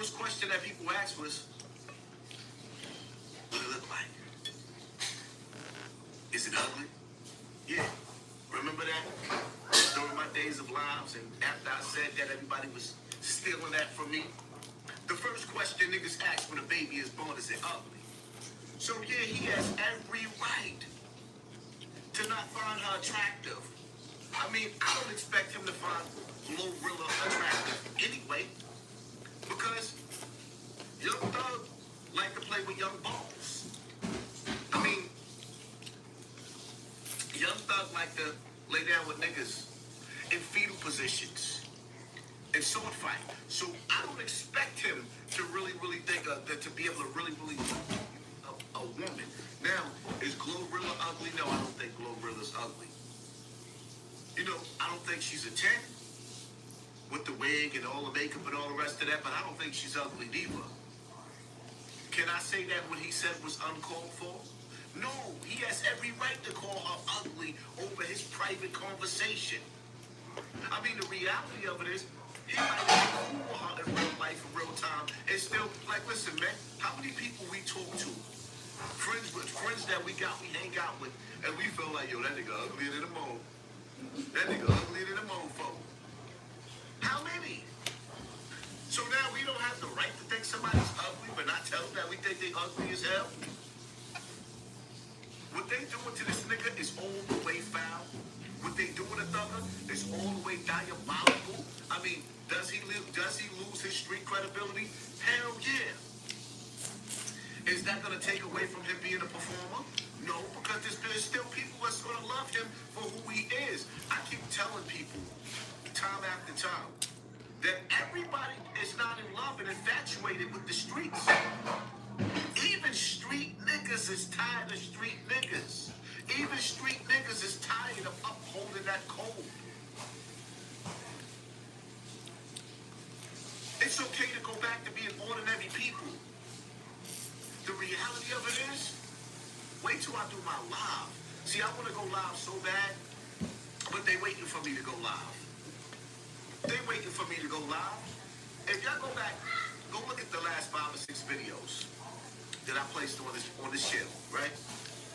first question that people asked was, what it look like? Is it ugly? Yeah. Remember that? During my days of lives, and after I said that, everybody was stealing that from me. The first question niggas ask when a baby is born is it ugly? So yeah, he has every right to not find her attractive. I mean, I don't expect him to find Glorilla attractive anyway, because Young Thug like to play with young balls. I mean, Young Thug like to lay down with niggas in fetal positions and sword fight. So I don't expect him to really think to be able to really a woman. Now, is Glorilla ugly? No, I don't think Glorilla's ugly. You know, I don't think she's a 10 with the wig and all the makeup and all the rest of that, but I don't think she's ugly neither. Can I say that what he said was uncalled for? No, he has every right to call her ugly over his private conversation. I mean, the reality of it is, he might have been cool with her in real life, in real time, and still, like, listen, man, how many people we talk to, friends that we hang out with, and we feel like, yo, that nigga uglier than a mole. That nigga uglier than a mofo. How many? So now we don't have the right to think somebody's ugly, but not tell them that we think they ugly as hell? What they doing to this nigga is all the way foul. What they doing to Thugger is all the way diabolical. I mean, does he lose his street credibility? Hell yeah. Is that going to take away from him being a performer? No, because there's still people that's going to love him for who he is. I keep telling people, time after time, that everybody is not in love and infatuated with the streets. Even street niggas is tired of street niggas. Even street niggas is tired of upholding that code. It's okay to go back to being ordinary people. The reality of it is, wait till I do my live. See, I want to go live so bad, but they waiting for me to go live. They waiting for me to go live. If y'all go back, go look at the last 5 or 6 videos that I placed on this channel, right?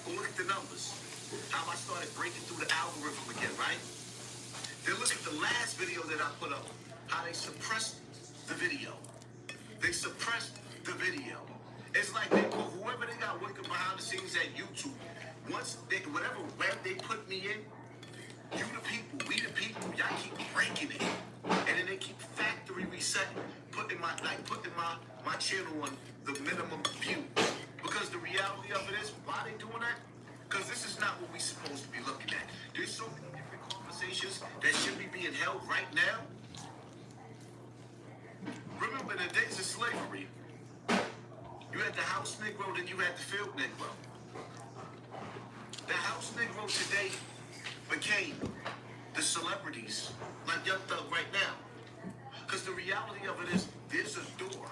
Go look at the numbers. How I started breaking through the algorithm again, right? Then look at the last video that I put up. How they suppressed the video. They suppressed the video. It's like they put whoever they got working behind the scenes at YouTube. Whatever web they put me in, you the people, we the people, y'all keep breaking it. And then they keep factory resetting, putting my channel on the minimum view. Because the reality of it is, why they doing that? Because this is not what we're supposed to be looking at. There's so many different conversations that should be being held right now. Remember the days of slavery, you had the house Negro, then you had the field Negro. The house Negro today became the celebrities, like Young Thug right now. Because the reality of it is, there's a door.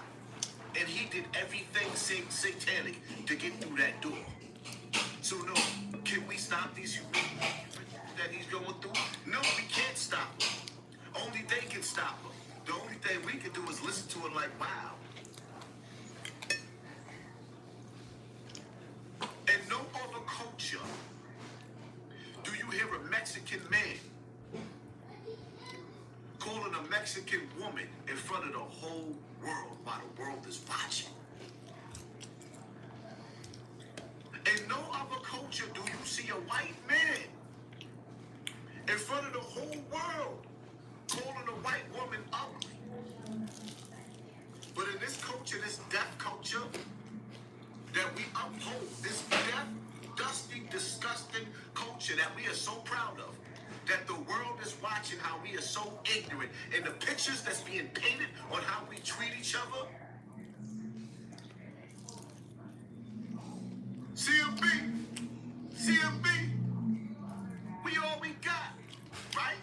And he did everything satanic to get through that door. So no, can we stop these humans that he's going through? No, we can't stop him. Only they can stop him. The only thing we can do is listen to it like, wow. In no other culture do you hear a Mexican man calling a Mexican woman in front of the whole world while the world is watching. In no other culture do you see a white man in front of the whole world calling a white woman ugly. But in this culture, this deaf culture that we uphold, this deaf, dusty, disgusting culture that we are so proud of, that the world is watching how we are so ignorant, and the pictures that's being painted on how we treat each other. CMB, we all we got, right?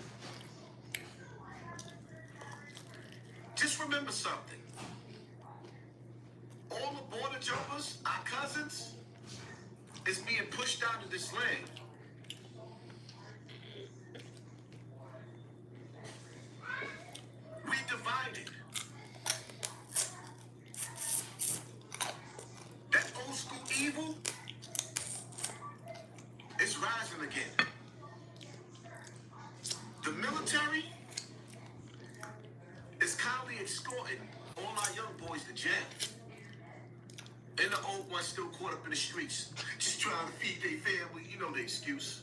Just remember something. All the border jumpers, our cousins, is being pushed out of this land. We divided. is kindly escorting all our young boys to jail. And the old ones still caught up in the streets, just trying to feed their family. You know the excuse.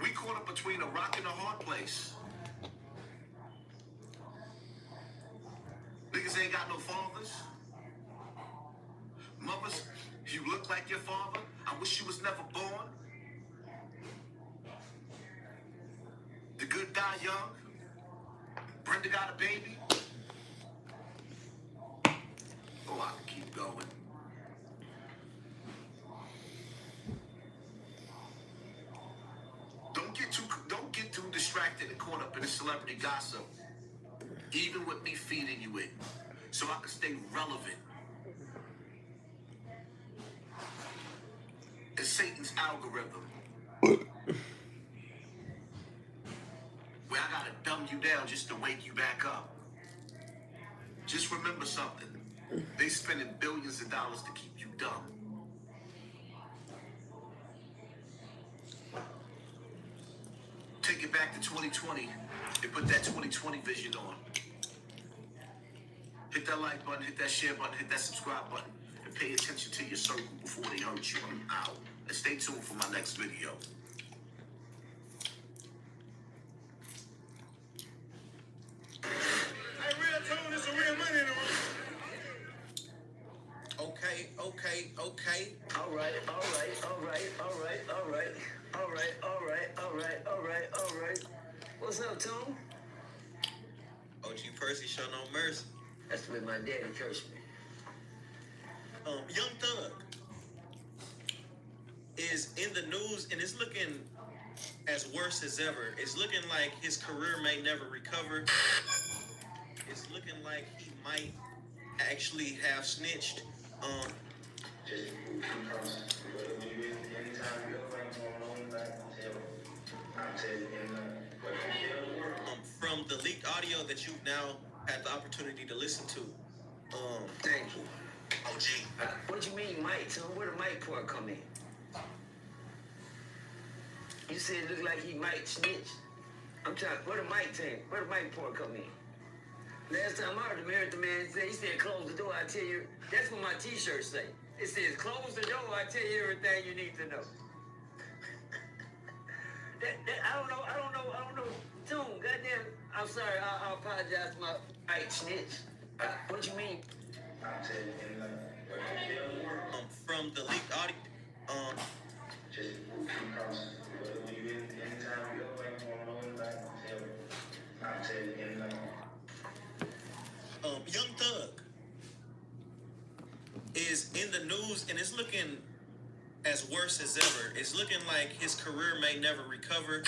We caught up between a rock and a hard place. Niggas ain't got no fathers. Mothers, you look like your father. I wish you was never born. The good die young. Brenda got a baby. Oh, I can keep going. Don't get too distracted and caught up in the celebrity gossip. Even with me feeding you it, so I can stay relevant. It's Satan's algorithm. Where I gotta dumb you down just to wake you back up. Just remember something. They spending billions of dollars to keep you dumb. Take it back to 2020 and put that 2020 vision on. Hit that like button, hit that share button, hit that subscribe button, and pay attention to your circle before they hurt you. I'm out. And stay tuned for my next video. Hey, real tone, this is real money in the room. Okay. All right. What's up, Tom? OG Percy show no mercy. That's the way my daddy cursed me. Young Thug is in the news and it's looking as worse as ever. It's looking like his career may never recover. It's looking like he might actually have snitched. From the leaked audio that you've now had the opportunity to listen to. Thank you. OG. What you mean, Mike? Tom, where the Mike part come in? You said it looked like he might snitch. I'm trying. Where the Mike thing? Where the Mike part come in? Last time I heard the man say, he said, "Close the door." I tell you, that's what my T-shirt say. It says, "Close the door." I tell you everything you need to know. I don't know. Tom, goddamn. I'm sorry. I apologize to my Mike snitch. What you mean? From the leaked audio. Young Thug is in the news and it's looking as worse as ever. It's looking like his career may never recover.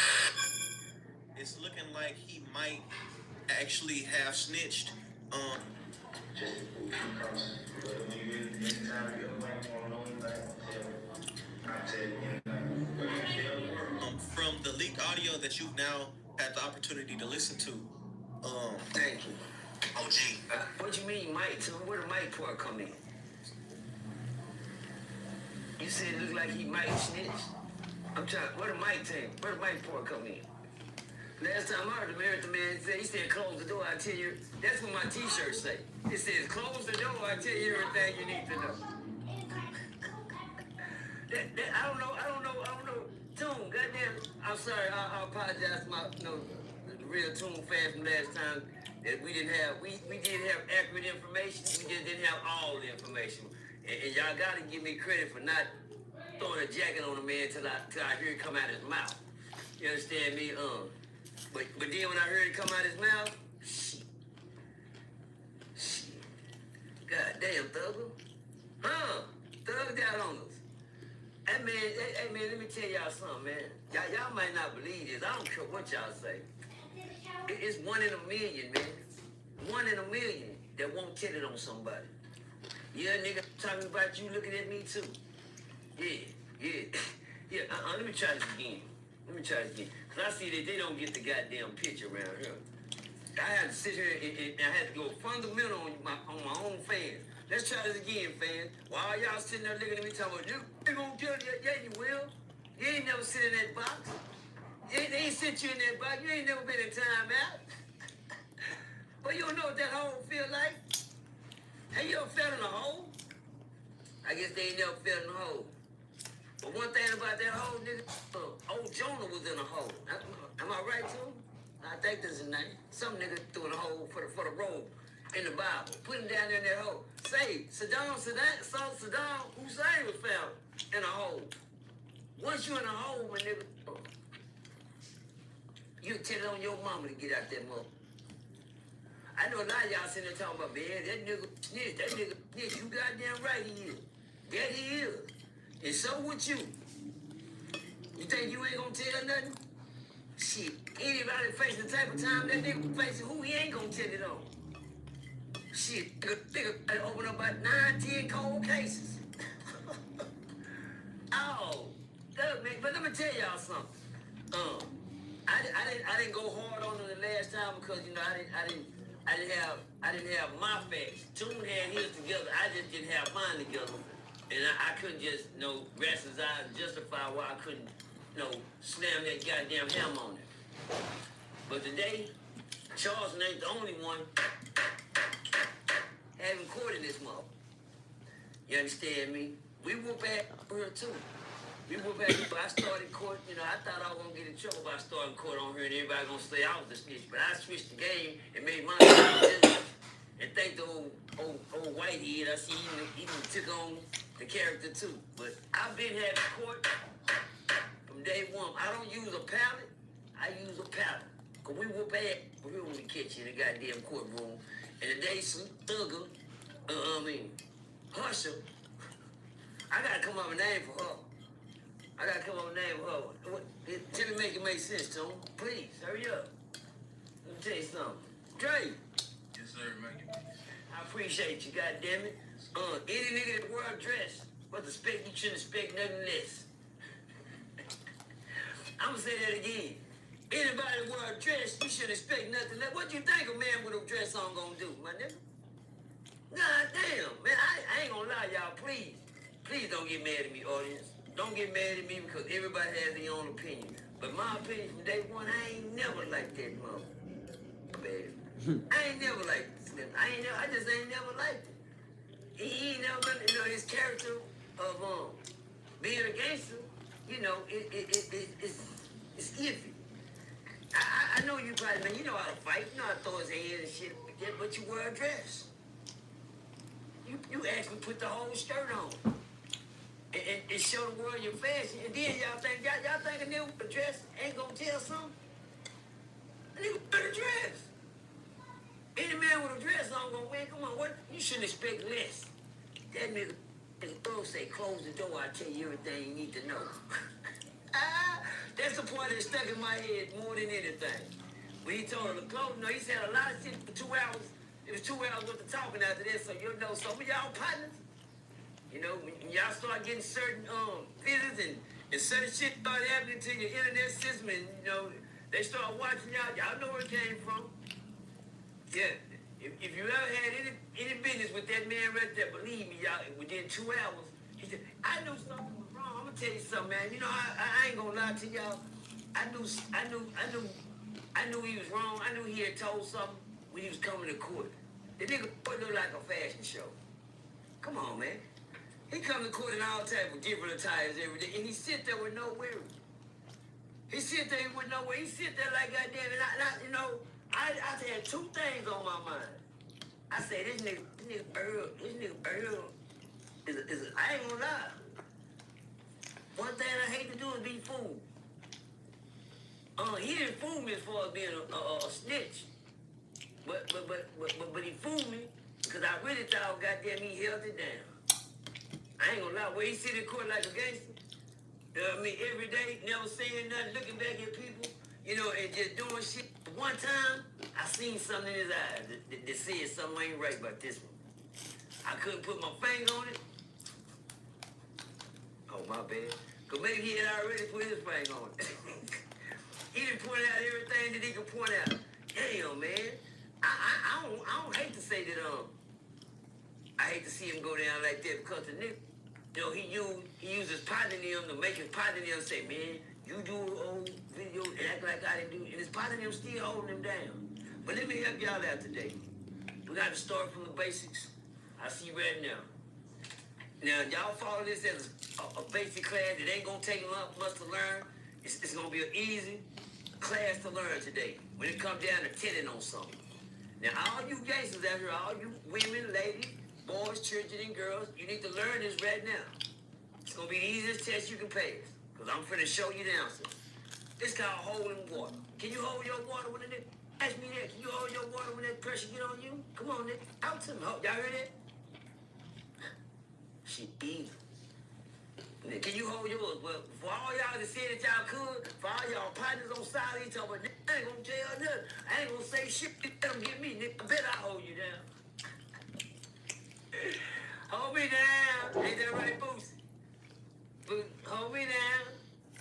It's looking like he might actually have snitched. From the leaked audio that you've now had the opportunity to listen to. Thank you. OG. What you mean, Mike? Tom, where the Mike part come in? You said it looked like he might snitch. I'm trying. Where the Mike thing? Where the Mike part come in? Last time I heard the man say, he said, "Close the door." I tell you, that's what my T-shirt say. It says, "Close the door." I tell you everything you need to know. I don't know. Tom, goddamn. I'm sorry. I apologize to my the real Toon fan from last time that we didn't have. We did have accurate information. We just didn't have all the information. And y'all gotta give me credit for not throwing a jacket on a man till I hear it come out his mouth. You understand me? But then when I heard it come out his mouth, shit. God damn, Thugger. Thugged out on us. Hey man, let me tell y'all something, man. Y'all might not believe this. I don't care what y'all say. It's 1 in a million, man. 1 in a million that won't tell it on somebody. Yeah, nigga, I'm talking about you looking at me too. Yeah. Let me try this again. Because I see that they don't get the goddamn picture around here. I had to sit here and I had to go fundamental on my own fans. Let's try this again, fans. While y'all sitting there looking at me talking about, you gonna kill you? Yeah, you will. You ain't never sit in that box. They ain't sit sit you in that box. You ain't never been in timeout. But you don't know what that hole feel like. Have you ever fell in a hole? I guess they ain't never fell in a hole. But one thing about that hole, nigga, old Jonah was in a hole. Am I right, too? I think that's his name. Some nigga threw in a hole for the robe in the Bible. Put him down there in that hole. Say, Saddam Hussein was found in a hole. Once you in a hole, my nigga, you tell it on your mama to get out that mother. I know a lot of y'all sitting there talking about, man, that nigga snitch, you goddamn right he is. That he is. And so would you. You think you ain't gonna tell nothing? Shit, anybody facing the type of time that nigga facing, who he ain't gonna tell it on? Shit, nigga open up about 9, 10 cold cases. Oh, look, man, but let me tell y'all something. I didn't go hard on him the last time because I didn't have my facts. Tune had his together. I just didn't have mine together, and I couldn't just rest his eyes and justify why I couldn't slam that goddamn hammer on it. But today, Charles ain't the only one having court in this mother. You understand me? We whoop at her too. We whoop at her. I started court, I thought I was gonna get in trouble by starting court on her and everybody gonna say I was a snitch. But I switched the game and made my and thank the old white head. I see he took on the character too. But I've been having court from day one. I don't use a pallet, I use a pallet. Cause we whoop at her when we catch you in the goddamn courtroom. And today some thugger, Hustle, I gotta come up with a name for her. Tell me, make it make sense, Tom. Please, hurry up. Let me tell you something. Dre. Yes, sir, make it make sense. I appreciate you, goddammit. Any nigga that wear a dress, but you shouldn't expect nothing less. I'm gonna say that again. Anybody that wear a dress, you shouldn't expect nothing less. What you think a man with a dress on gonna do, my nigga? God damn, man, I ain't gonna lie, y'all. Please don't get mad at me, audience. Don't get mad at me because everybody has their own opinion. But my opinion from day one, I ain't never liked that mother. Bad. I ain't never liked Slim. I just ain't never liked it. He ain't never been, his character of being a gangster, it's iffy. I know you probably, man, you know how to fight, you know how to throw his hand and shit like that, but you wear a dress. You actually put the whole skirt on. And show the world your fashion. And then y'all think a nigga with a dress ain't gonna tell something? A nigga with a dress. Any man with a dress on gonna win. Come on, what? You shouldn't expect less. That nigga, his girl say, close the door, I'll tell you everything you need to know. That's the part that stuck in my head more than anything. When he told her to close, he said a lot of shit for 2 hours. It was 2 hours worth of talking after this, so you'll know some of y'all partners. When y'all start getting certain visits and certain shit start happening to your internet system and, they start watching y'all know where it came from. Yeah, if you ever had any business with that man right there, believe me, y'all, within 2 hours, he said, I knew something was wrong. I'm gonna tell you something, man. I ain't gonna lie to y'all. I knew he was wrong. I knew he had told something when he was coming to court. The nigga looked like a fashion show. Come on, man. He come to court in all type of different attires every day, and he sit there with no wearing. He sit there with no wearing. He sit there like goddamn, and I had 2 things on my mind. I said, this nigga Earl is I ain't gonna lie. One thing I hate to do is be fooled. He didn't fool me as far as being a snitch, but he fooled me because I really thought goddamn he held it down. I ain't gonna lie, where he sit in court like a gangster, every day, never saying nothing, looking back at people, and just doing shit. One time, I seen something in his eyes that said something ain't right about this one. I couldn't put my finger on it. Oh, my bad. Because maybe he had already put his finger on it. He didn't point out everything that he could point out. Damn, man. I don't hate to say that, I hate to see him go down like that because the nigga, he used his partner to make his partner say, man, you do old video and act like I didn't do, and it's part of them still holding them down. But let me help y'all out today. We got to start from the basics. I see right now. Now, y'all follow this as a basic class. It ain't going to take much to learn. It's going to be an easy class to learn today when it comes down to telling on something. Now, all you gangsters out here, all you women, ladies, boys, children, and girls, you need to learn this right now. It's going to be the easiest test you can pass because I'm finna show you the answer. It's called holding water. Can you hold your water when it... Ask me that. Can you hold your water when that pressure get on you? Come on, Nick. Out to me. Y'all heard that? She easy. Can you hold yours? Well, for all y'all that said that y'all could, for all y'all partners on side, each other, I ain't gonna tell nothing. I ain't gonna say shit. Let them get me, nigga. I bet I hold you down. Hold me down. Ain't that right, Boosie? Hold me down.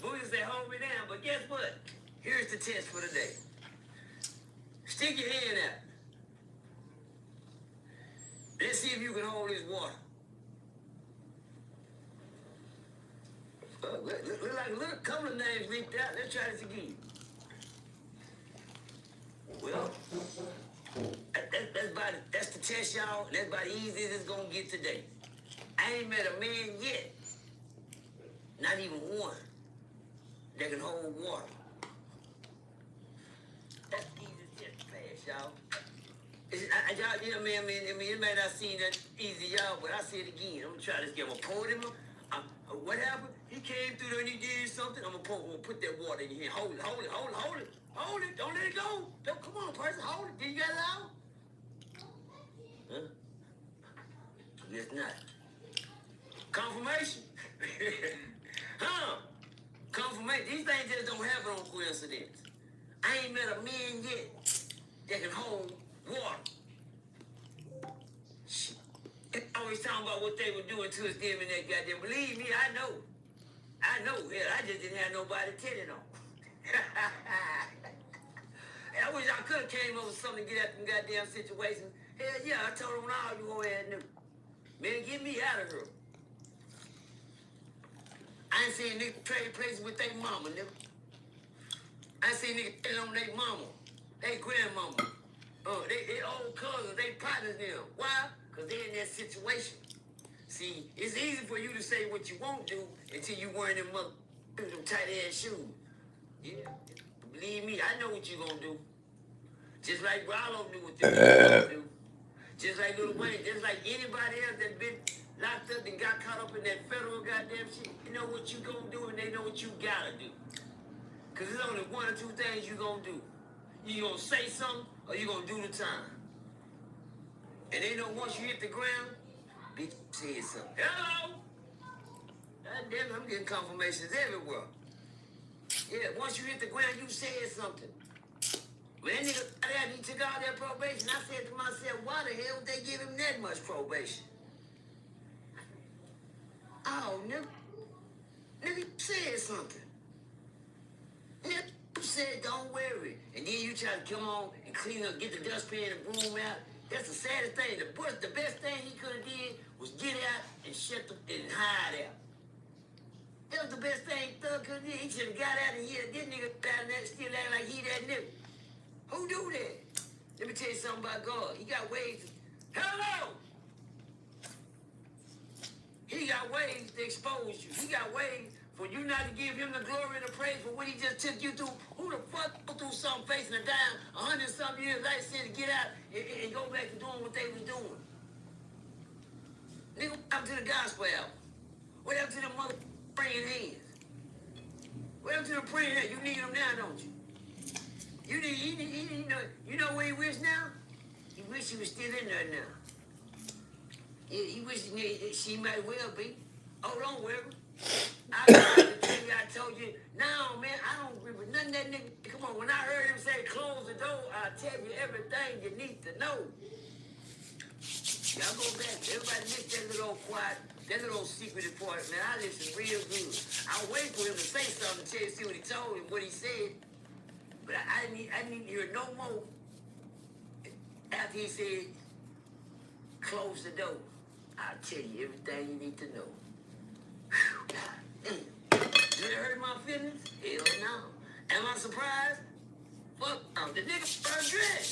Boosie said hold me down. But guess what? Here's the test for the day. Stick your hand out. Let's see if you can hold this water. Look like a little couple of names leaked out. Let's try this again. Well, that's the test, y'all. That's about the easiest it's gonna get today. I ain't met a man yet, not even one, that can hold water. That's the easiest test to pass, y'all. Y'all, you know, I mean, it may not seem that easy, y'all, but I say it again. I'm gonna try this again. I'm gonna pour it in my. What happened? He came through there and he did something. I'm gonna put that water in your hand. Hold it. Hold it. Don't let it go. Don't, come on, person. Hold it. Did you get it out? Huh? I guess not. Confirmation. Huh? Confirmation. These things just don't happen on coincidence. I ain't met a man yet that can hold water. Shit. They always talking about what they were doing to us them and that goddamn. Believe me, I know. Hell, I just didn't have nobody telling on. I wish I could have came up with something to get out them goddamn situations. Hell yeah, I told them all you whole ass knew. Man, get me out of here. I ain't seen niggas trade places with their mama, nigga. I ain't seen niggas telling on their mama, their grandmama. They old cousins, they partners now. Why? Because they in that situation. See, it's easy for you to say what you won't do until you wearing them tight ass shoes. Yeah. Believe me, I know what you gonna do. Just like Rollo knew what they gonna do. Just like Lil Wayne, just like anybody else that been locked up and got caught up in that federal goddamn shit. You know what you gonna do and they know what you gotta do. Cause there's only one or two things you gonna do. You gonna say something or you gonna do the time. And they know once you hit the ground, bitch said something. Hello! God damn it, I'm getting confirmations everywhere. Yeah, once you hit the ground, you said something. When that nigga got out and he took all that probation, I said to myself, why the hell would they give him that much probation? Oh, nigga, you said something. Nigga, you said don't worry. And then you try to come on and clean up, get the dustpan and broom out. That's the saddest thing. The best thing he could have did was get out and and hide out. That was the best thing Thug could have did. He should have got out and hit this nigga down there still acting like he that nigga. Who do that? Let me tell you something about God. He got ways. Hello! He got ways to expose you. He got ways for you not to give him the glory and the praise for what he just took you through. Who the fuck go through something facing a dime 100-something years later said to get out and go back to doing what they was doing? Nigga, what happened to the gospel album? What happened to the mother praying hands? What happened to the praying hands? You need them now, don't you? You know where he wish now? He wish he was still in there now. He wish she might well be. Oh, don't worry. I told you, no, man, I don't agree with nothing that nigga. Come on, when I heard him say close the door, I'll tell you everything you need to know. Y'all go back. Everybody missed that little quiet, that little secret part, man. I listened real good. I was waiting for him to say something to tell you, see what he told him, what he said. But I didn't hear no more after he said, close the door. I'll tell you everything you need to know. Whew, God damn. Did it hurt my feelings? Hell no. Am I surprised? Fuck, the nigga burnt dread.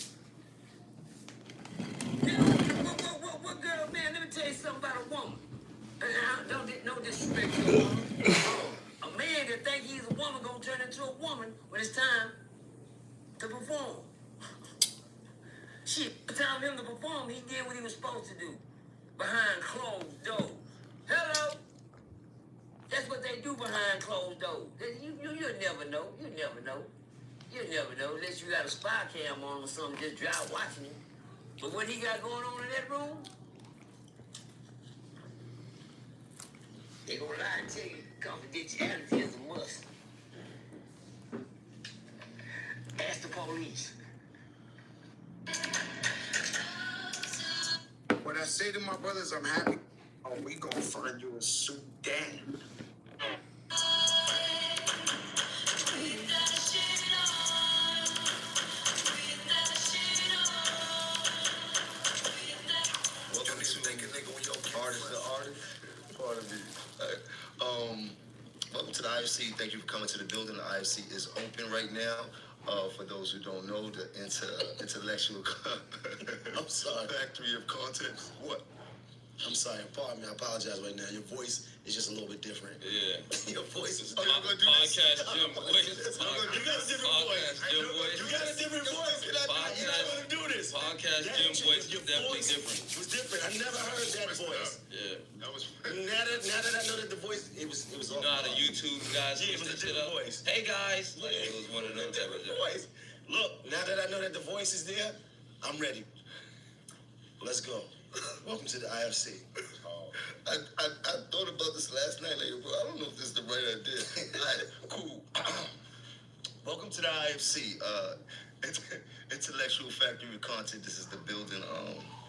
What girl, man? Let me tell you something about a woman. No disrespect to a woman. A man that think he's a woman gonna turn into a woman when it's time to perform. Shit, the time for him to perform, he did what he was supposed to do. Behind closed doors. Hello? That's what they do behind closed doors. You'll never know. You never know. You'll never know unless you got a spy cam on or something just drive watching him. But what he got going on in that room, they gonna lie and tell you confidentiality is a must. Ask the police. When I say to my brothers, I'm happy. Oh, we gonna find you in Sudan. Welcome to Artist to Artist. Pardon me. Welcome to the IFC. Thank you for coming to the building. The IFC is open right now. For those who don't know, the intellectual I'm sorry. factory of content. What? I'm sorry. Pardon me. I apologize right now. Your voice is just a little bit different. Yeah. Your voice is I'm different. gonna do this. Podcast Jim Boyce. You got a different voice. Podcast Jim Boyce. You got a different voice. You're not going to do this. Podcast That Jim shit Boyce your is definitely voice different. was different. I never heard that voice. Yeah. That was. Now that I know that the voice, it was You know how the YouTube guys Yeah, it was a switch that shit different up? voice. Hey guys. Like, it was one of them type of different voice. Look, now that I know that the voice is there, I'm ready. Let's go. Welcome to the IFC. I thought about this last night, like, bro. I don't know if this is the right idea. Alright, cool. Welcome to the IFC, Intellectual Factory of Content. This is the building.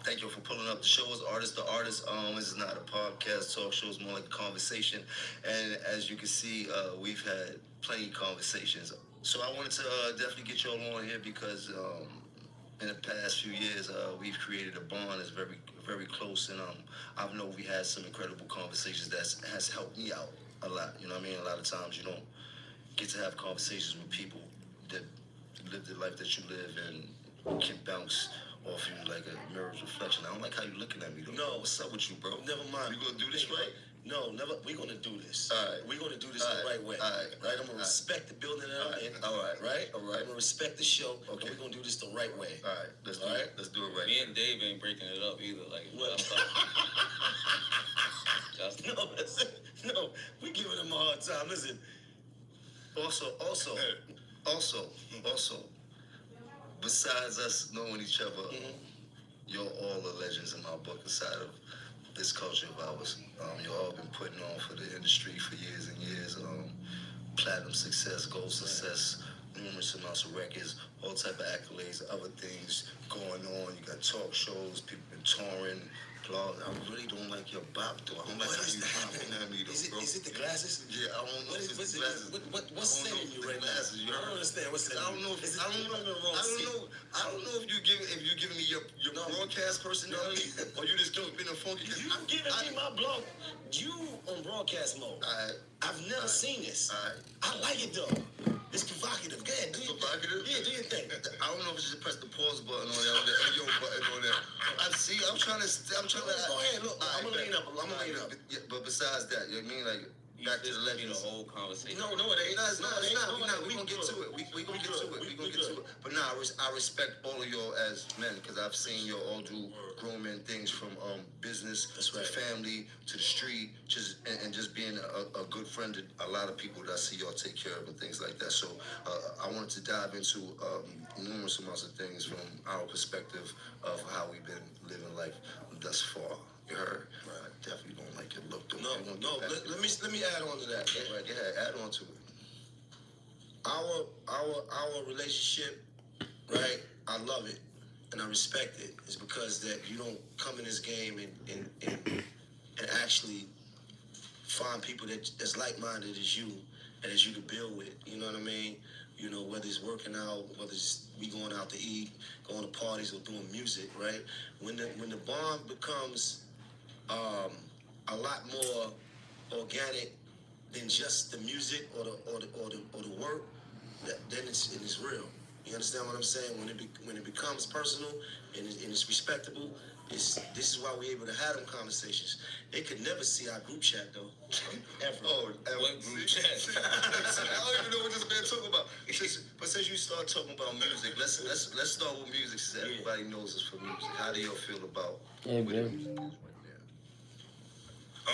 Thank you for pulling up. The show is Artist to Artist. This is not a podcast talk show. It's more like a conversation. And as you can see, we've had plenty of conversations. So I wanted to definitely get you all on here because in the past few years, we've created a bond that's very, very close, and I know we had some incredible conversations that has helped me out a lot. You know what I mean? A lot of times you don't get to have conversations with people that live the life that you live and can bounce off you like a mirror's reflection. I don't like how you looking at me though. No. What's up with you, bro? Never mind. You gonna do this right? No, never. We're gonna do this. All right. We're gonna do this All the right. right way. All right. Right. I'm gonna All right. respect the building that I'm in. All right. Right. All right. I'm gonna respect the show. Okay. And we're gonna do this the right way. All right. Let's do All right. it. Let's do it right. Me and Dave ain't breaking it up either. Like, What? I'm talking. Just, No, listen. No, we giving them a hard time. Listen. Also, besides us knowing each other, you're all the legends in my book inside of this culture of ours. You all been putting on for the industry for years and years. Platinum success, gold success, numerous amounts of records, all type of accolades, other things going on. You got talk shows, people been touring, blogs. I really don't like your bop though. I don't like What how is you that? popping at me though, Is bro. it the glasses? Yeah, I don't know What if is, it's what's the it, glasses. what's I don't setting know you if right the glasses, you now? I heard? don't understand what's setting I don't know if you. I don't know if you're giving me your broadcast personality or you just don't been a funky. You giving me my blog. You on broadcast mode. I've never seen this. I like it though. It's provocative. Go ahead. Do your Provocative? Yeah, do your thing. I don't know if you should press the pause button on that, or the audio button on that. I'm trying to. Go ahead. Look, I'm gonna lean up. Yeah, but besides that, you know what I mean? Like, back to the you know, legends. whole conversation. No, it ain't. No, it's not. We gonna get to it. We gonna get to it. But nah, I respect all of y'all as men because I've seen y'all all do grown men things from business to family to the street, just being a good friend to a lot of people that I see y'all take care of and things like that. So I wanted to dive into numerous amounts of things from our perspective of how we've been living life thus far. You heard? I definitely don't like your look. Though. No. Let me add on to that. Right, go ahead. Add on to it. Our relationship, right? I love it and I respect it. It's because that you don't come in this game and actually find people that's like-minded as you and as you can build with. You know what I mean? You know, whether it's working out, whether it's we going out to eat, going to parties, or doing music, right? When the bond becomes a lot more organic than just the music or the work, then it's real. You understand what I'm saying? When it becomes personal and it's respectable, this is why we're able to have them conversations. They could never see our group chat though, ever. Oh, What group chat? I don't even know what this man talking about. But since you start talking about music, let's start with music. Since everybody knows us for music. How do y'all feel about Yeah, where the bro. music is right now?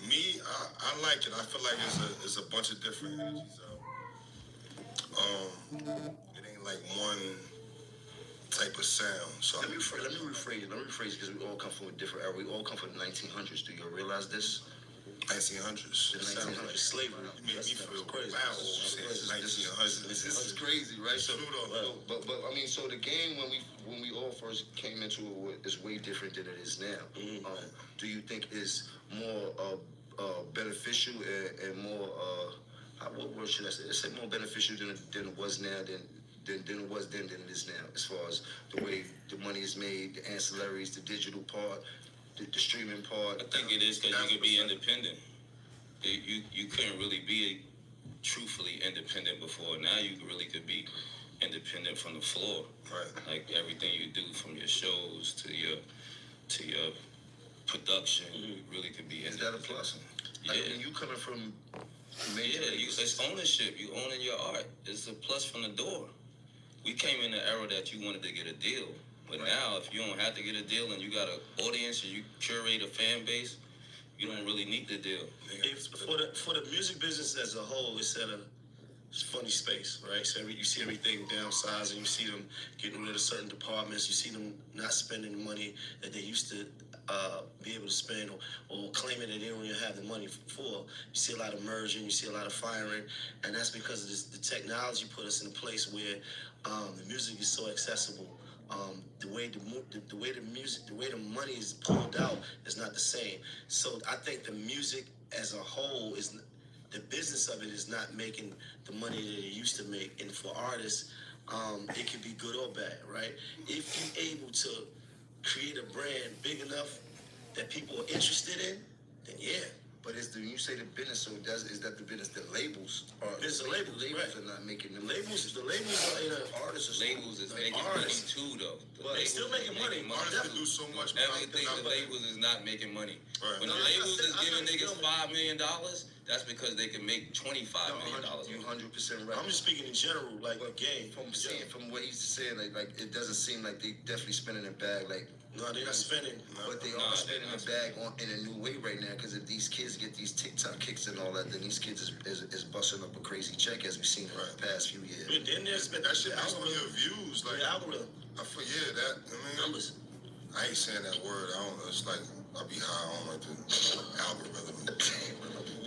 Me, I like it. I feel like it's a bunch of different energies out. It ain't like one type of sound. So Let me rephrase it because we all come from a different era. We all come from the 1900s. Do you realize this? 1900s. The Sounds like 1900s. slavery. You made me feel crazy. wow. This 1900s. is crazy, right? So, True though. but I mean, so the game when we all first came into it is way different than it is now. Do you think is more beneficial and more what word should I say? Let's say more beneficial than it was now than it was then than it is now, as far as the way the money is made, the ancillaries, the digital part, the streaming part. I think it is because you could be independent. You couldn't really be truthfully independent before. Now you really could be independent from the floor. Right. Like everything you do, from your shows to your production, you really could be Is that a independent. plus? Yeah. Like when you coming from major Yeah, labels, it's ownership. You owning your art. It's a plus from the door. We came in the era that you wanted to get a deal. But now, if you don't have to get a deal and you got an audience and you curate a fan base, you don't really need the deal. If for the music business as a whole, it's at a funny space, right? So you see everything downsizing, you see them getting rid of certain departments, you see them not spending the money that they used to be able to spend, or claiming that they don't even have the money for. You see a lot of merging, you see a lot of firing, and that's because of the technology put us in a place where the music is so accessible. The way the money is pulled out is not the same. So I think the music as a whole is, the business of it is not making the money that it used to make. And for artists, it can be good or bad, right? If you're able to create a brand big enough that people are interested in, then yeah. but when you say the business, so is that the business? The labels are Business of labels, right. are not making them. The labels are in a Artists are Labels is making artists. money too, though. But they still making money. Artists can do so much. Everything the labels is not making money. Right. When No, the I labels said- is I giving said niggas filming. $5 million, that's because they can make $25 million. You 100% right. I'm just speaking in general, like the game. From what he's saying, like it doesn't seem like they definitely spending a bag, like. No, they're not spending. But they Nah, are spending they're a bag in a new way right now, because if these kids get these TikTok kicks and all that, then these kids is busting up a crazy check, as we've seen in the past few years. But then there's been That shit based on algorithm. your views. Like, The algorithm. I forget that. I mean, Numbers. I ain't saying that word. I don't. It's like I be high on like the algorithm.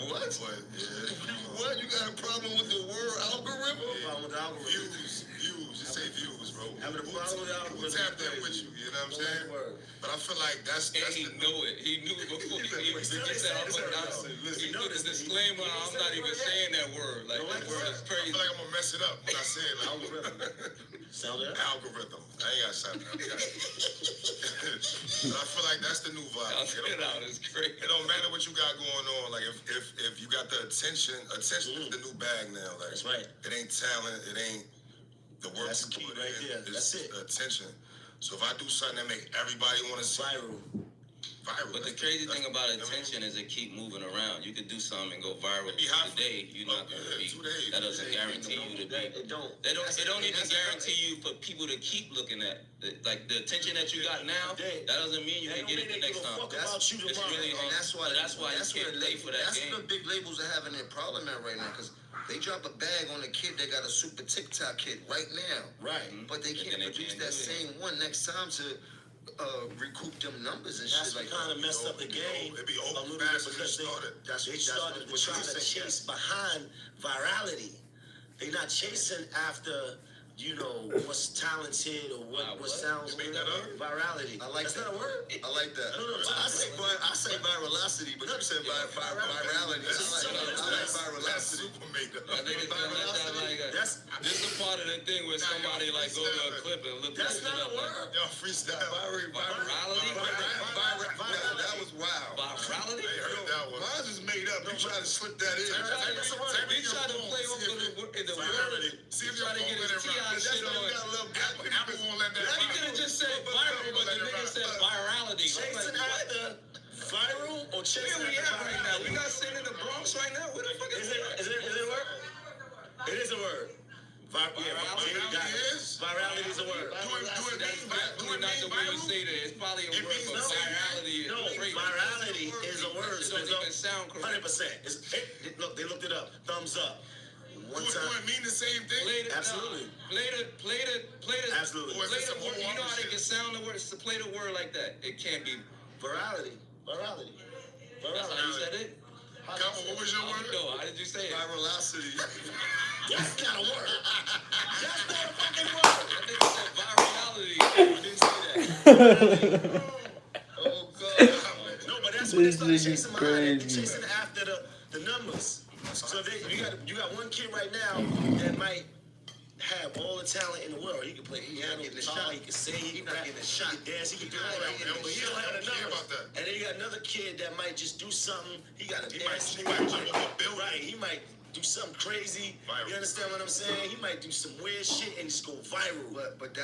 What? But yeah. What? You got a problem with the word algorithm? Problem with the algorithm. Views. Just say views, bro. Having a problem with the Who algorithm. tapped that with you? You know what I'm saying? Word. But I feel like that's And the he knew it. He knew it before he even said, I'm Listen, he put his disclaimer, I'm not even saying that word. Like, that word is I crazy. feel like I'm gonna mess it up when I say it. Like, Algorithm. Sound that? algorithm. I ain't got something. But I feel like that's the new vibe. I'll spit it out. It's great. It don't matter what you got going on. Like if you got the attention is the new bag now. Like That's right. It ain't talent. It ain't the work That's you key put right in. there. It's That's it. attention. So if I do something that make everybody want to see Viral. viral. But the crazy thing about attention is it keep moving around. You could do something and go viral It be hot for- today. You're not Oh, gonna yeah, be. 2 days. That doesn't guarantee you to be. It don't. They don't. It don't even That's- guarantee you for people to keep looking at. Like the attention that you got now, They- that doesn't mean you they can don't get it mean the they next give a time. fuck about you It's tomorrow. really And that's why you can't pay for that that's game. the big labels are having their problem at right now, because they drop a bag on a kid that got a super TikTok kid right now, Right. but they And can't then they produce can't that do it. same one next time to recoup them numbers and That's shit what like kind that. of messed up the game It be a over little fast bit when you because started. they That's started to what try you to said, chase behind virality. They're not chasing after, what's talented or what What? sounds You made good. that up? Virality. I like That's that. not a word. I like that. No, I say virality, but you said virality. I like That's virality. super made up. I think it's gonna let that like That's this is a part of the thing where somebody like go to a clip and look that's that not shit a up. word. Yo, freestyle. Virality? That was wild. Virality? I heard that one. Mine is made up. You try to slip that in. That's a word. They try to play off of the word. See if Try to get his T.I. shit on. Apple won't let that He ride. could have just said viral, but the nigga said virality. I'm Chasing like, what? after viral or chasing Where we after at right now? We not sitting in the Bronx right now? Where the fuck is it? Is it a word? It is a word. Virality is a word. That's definitely not the way you say that. It's probably a word, but virality is No, crazy. virality is a word. It don't even sound correct. 100%. Look, they looked it up. Thumbs up. One Do time. it mean the same thing? Absolutely. Play the Absolutely. Or is play it the some word. You know how they shit? can sound the word? To play the word like that. It can't be. Virality. That's how you said it? Come on, what was your word? No, how did you say it? Virality. That's not a word. That's not a fucking I word. think it said virality. I didn't say that. Oh God. No, but that's what they started This is chasing behind. They're crazy. chasing after the numbers. So you got one kid right now that might have all the talent in the world. He can play piano, guitar, he can sing, he can rap, he can dance, he can do all that. But he don't have the numbers. And then you got another kid that might just do something. He got a dance. He might jump off a building. Right. He might do something crazy. Viral. You understand what I'm saying? He might do some weird shit and just go viral. But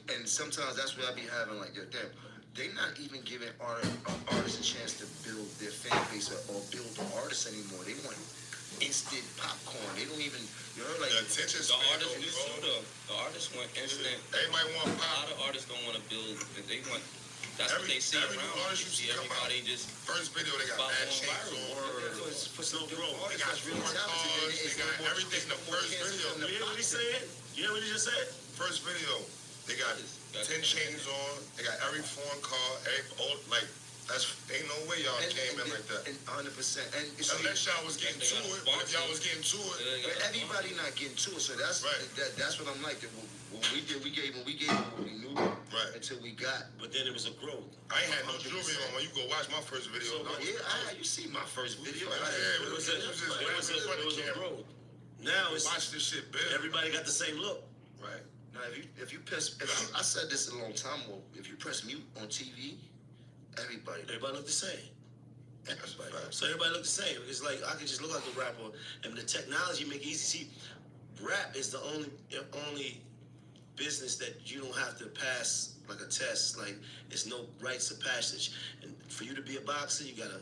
and sometimes that's what I be having like, yo, damn, they not even giving artists a chance to build their fan base or build the artists anymore. They want instant popcorn. They don't even, you know, like The attention The span artists goes do wrong. too though. The artists want instant. Everybody want A lot pop. of artists don't want to build. They want. That's what they see Every new around. artist You you see see come out. everybody just. First video, they got Follow bad on chains viral. on. for some dope They artists got that's really foreign talented. cars. They got everything in the first video. You hear what he said? You hear what he just said? First video, they got 10 chains on. They got every foreign car. Like, ain't no way y'all came in like that. 100%. And so Unless y'all was getting to it, but if y'all was getting to it, but everybody not getting to it, so that's Right. that's what I'm like. When we gave what we knew Right. until we got. But then it was a growth. I ain't had no jewelry on. When you go watch my first video, So, You see my first video. Yeah, It was you just rapping in front of the camera. growth. Now it's Watch this shit, Bill. everybody got the same look. Right. Now if you I said this a long time ago. If you press mute on TV, everybody. Everybody look the same. That's a fact. So everybody look the same. It's like I can just look like a rapper, and the technology make it easy. See, rap is the only business that you don't have to pass like a test. Like it's no rites of passage. And for you to be a boxer, you gotta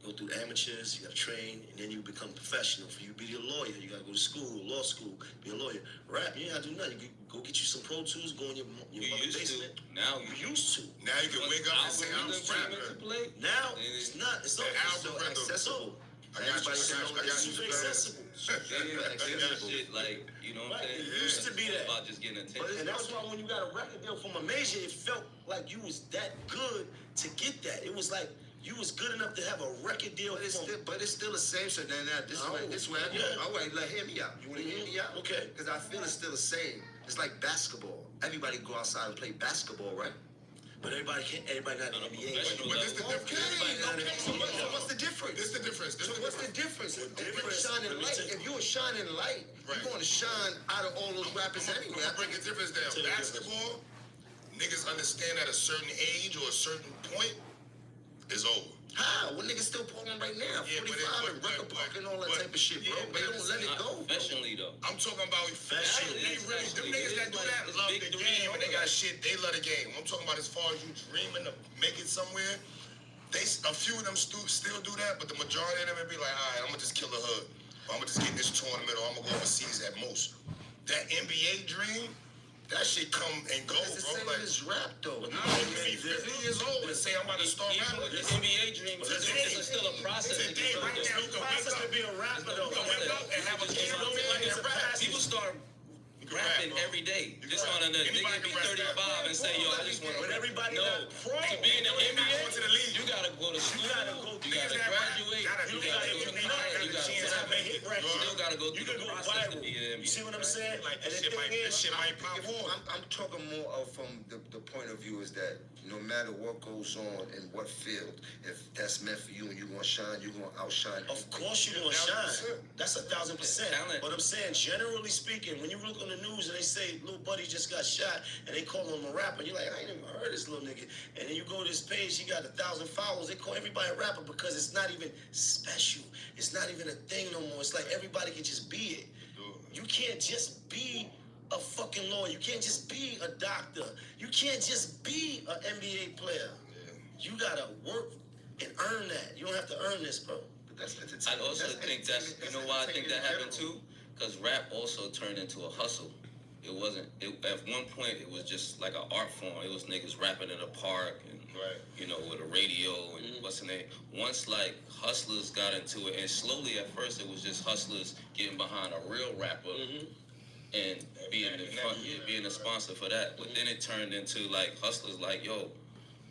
go through amateurs. You gotta train, and then you become professional. For you to be a lawyer, you gotta go to school, law school, be a lawyer. Rap, you ain't gotta do nothing. You go get you some Pro Tools, go in your You mother's used to. basement. Now You used to. Now you can wake up and say, I'm Algorithm came into rapping. play. Now it's not. It's not. The It's so algorithm. accessible. I got you, I got you. It's accessible. Shit, like, you know what I'm Right, saying? it used to be that. About just getting attention. And that's why when you got a record deal from a major, it felt like you was that good to get that. It was like you was good enough to have a record deal. But it's still the same. So then this way I go. All right, hear me out. You want to hear me out? Okay. Because I feel it's still the same. It's like basketball. Everybody go outside and play basketball, right? But everybody not in the NBA. professional But this the level. difference. So what's the difference? This the difference. So what's the difference? difference? Shining light. If you're a shining light, Right. you're going to shine out of all those rappers anyway. I'm gonna break the difference down. Tell me the Basketball, niggas understand at a certain age or a certain point is over. How? Well, niggas still pulling right now. Yeah, but 45 and record park and all that type of shit, bro. yeah, They but don't let it Not go. bro. professionally though. I'm talking about Fashion. them niggas that do that It's love big the three game and and they all got that. shit. They love the game. I'm talking about as far as you dreaming of making somewhere. A few of them still do that, but the majority of them would be like, all right, I'm gonna just kill the hood. Or I'm gonna just get in this tournament, or I'm gonna go overseas at most. That NBA dream, that shit come and go, It's the bro. same Like, as rap, though. you can be 50 years old and say I'm about to start Even rapping. with the NBA dream, it's still a process. to Today, get right there. now, you can wake Process up. to be a rapper though. You can wake up and have a kid It's on me like a it's process. rap. People start rapping rap, bro. every day. You Just can on a rap. nigga Anybody be can rap 35 and say, yo, I just want But to everybody No. not pro. To be in the Going NBA, to the league. you gotta go to school. gotta go- You gotta Niggas that rap graduate. gotta You do gotta that. go to If you college. got You the gotta chance to rap. make hit records. You still gotta go You through can the go process to viral. be an You see what I'm NBA. saying? Like, And this the shit might, thing this is, shit might pop off. I'm talking more of from the point of view is that no matter what goes on in what field, if that's meant for you and you're gonna shine, you're gonna outshine. of course you're gonna shine. That's 1,000%. Talent. But I'm saying, generally speaking, when you look on the news and they say little buddy just got shot and they call him a rapper, you're like, I ain't even heard this little nigga. And then you go to this page, he got 1,000 followers. They call everybody a rapper because it's not even special. It's not even a thing no more. It's like everybody can just be it. You can't just be a fucking lawyer. You can't just be a doctor. You can't just be an NBA player. You gotta work and earn that. You don't have to earn this, bro. But that's I also think that's, you know why I think that happened too? Because rap also turned into a hustle. It wasn't, at one point, it was just like an art form. It was niggas rapping in a park and, you know, with a radio and what's the name. Once, like, hustlers got into it, and slowly at first it was just hustlers getting behind a real rapper and being the front, being a sponsor for that. But then it turned into, like, hustlers like, yo,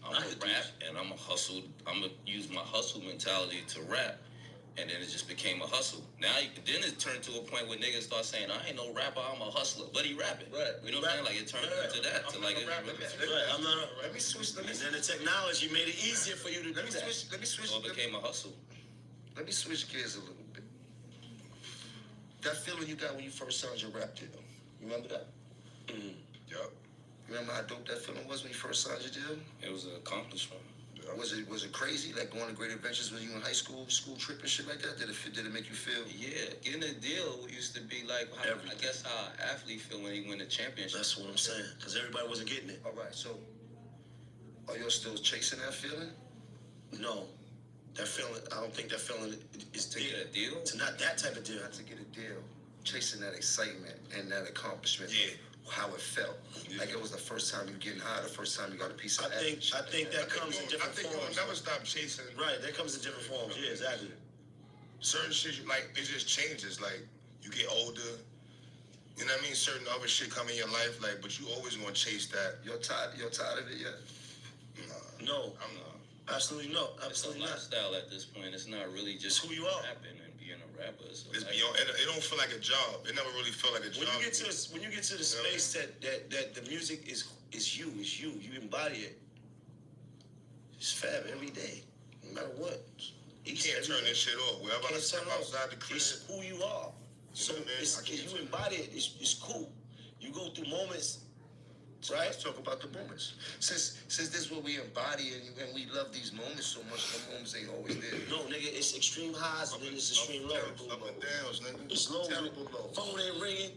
I'm gonna rap and I'm gonna hustle. I'm gonna use my hustle mentality to rap, and then it just became a hustle. Now, then it turned to a point where niggas start saying, I ain't no rapper, I'm a hustler, but he rapping. Right. You know what I'm saying? Like it turned into that. To like, Right, I'm not. Let me switch. And then the technology made it easier for you to do that. Let me switch. so it became a hustle. Let me switch gears a little bit. That feeling you got when you first signed your rap deal. You remember that? Yup. You remember how dope that feeling was when you first signed your deal? It was an accomplishment. Was it crazy? Like going to Great Adventures when you were in high school trip and shit like that? Did it make you feel? Yeah, getting a deal used to be like how, I guess how an athlete feel when he win a championship. That's what I'm saying. Because everybody wasn't getting it. All right, so are you still chasing that feeling? No. That feeling, I don't think that feeling is To get a deal? It's not that type of deal. Not to get a deal, chasing that excitement and that accomplishment. Yeah. How it felt. Yeah. Like it was the first time you getting high, the first time you got a piece of I think that comes in different I think forms. you'll never stop chasing. Right, that comes in different forms. Yeah, exactly. Certain shit, like, it just changes. Like, you get older. You know what I mean? Certain other shit come in your life, like, but you always gonna chase that. You're tired of it yet? Nah, No, I'm not. absolutely no. It's a Absolutely not. lifestyle at this point. It's not really just It's who you are. rapping and being a rapper. It's It's beyond. It don't feel like a job. It never really felt like a job. When you get to the space that the music is you, you embody it. It's fab every day, no matter what. You can't turn this shit off. Wherever I Can't step turn it off. outside the crib, It's who you are. So know what I mean? I can't you turn it embody it. It's cool. You go through moments, right? Let's talk about the moments. Since this is what we embody and we love these moments so much, the moments ain't always there. No, nigga, it's extreme highs and then it's extreme lows. up and downs, nigga. It's lows. Terrible lows. Phone ain't ringing.